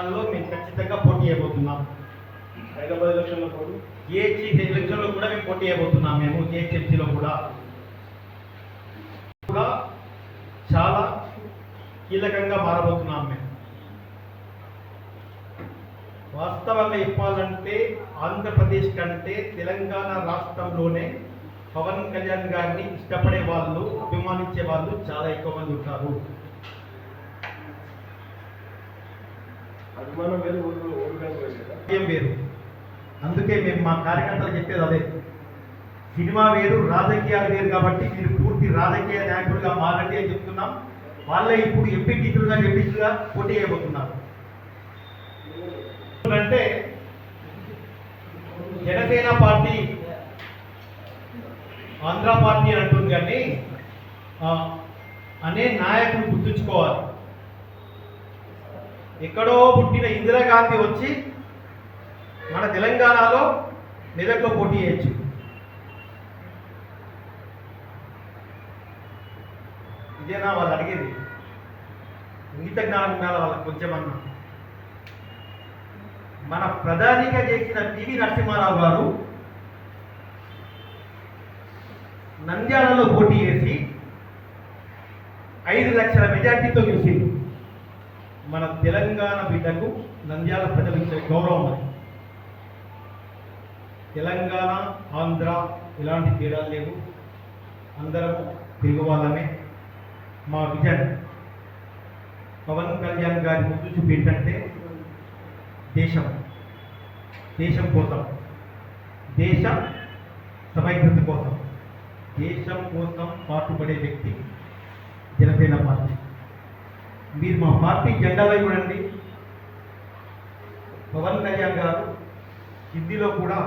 తెలంగాణలో మేము ఖచ్చితంగా పోటీ చేయబోతున్నాం. హైదరాబాద్ ఎలక్షన్లో పోటీ జిహెచ్ఎంసీ ఎలక్షన్లో కూడా మేము పోటీ చేయబోతున్నాం. మేము జిహెచ్ఎంసీలో కూడా చాలా కీలకంగా మారబోతున్నాం. మేము వాస్తవంగా చెప్పాలంటే ఆంధ్రప్రదేశ్ కంటే తెలంగాణ రాష్ట్రంలోనే పవన్ కళ్యాణ్ గారిని ఇష్టపడే వాళ్ళు, అభిమానించే వాళ్ళు చాలా ఎక్కువ మంది ఉంటారు. అభిమానం వేరు, ఏం వేరు. అందుకే మేము మా కార్యకర్తలు చెప్పేది అదే, సినిమా వేరు, రాజకీయాలు వేరు. కాబట్టి మీరు పూర్తి రాజకీయ నాయకులుగా మారండి అని చెప్తున్నాం. వాళ్ళే ఇప్పుడు ఎంపీటీలుగా పోటీ చేయబోతున్నారు. అంటే జనసేన పార్టీ ఆంధ్ర పార్టీ అని అంటుంది, కానీ అనే నాయకులు గుర్తుంచుకోవాలి. ఎక్కడో పుట్టిన ఇందిరాగాంధీ వచ్చి మన తెలంగాణలో మెదక్లో పోటీ చేయొచ్చు. ఇదేనా వాళ్ళు అడిగేది? ఇంగిత జ్ఞానం ఉండాలి వాళ్ళకి కొంచెమన్నా. మన ప్రధానిగా చేసిన పివి నరసింహారావు గారు నంద్యాలలో పోటీ చేసి 5 లక్షల మెజార్టీతో గెలిచింది. మన తెలంగాణ బిడ్డకు నంద్యాల ప్రజలు ఇచ్చే గౌరవం అది. తెలంగాణ ఆంధ్ర ఎలాంటి తేడాలు లేవు, అందరం తెలుగు వాళ్ళమే. మా విజన్ పవన్ కళ్యాణ్ గారి ముందు చూపు ఏంటంటే దేశం కోసం, దేశ సమైక్యత కోసం, దేశం కోసం పాటుపడే వ్యక్తి జనసేన పార్టీ. మీరు మా పార్టీ జెండాలో చూడండి, పవన్ కళ్యాణ్ గారు హిందీలో కూడా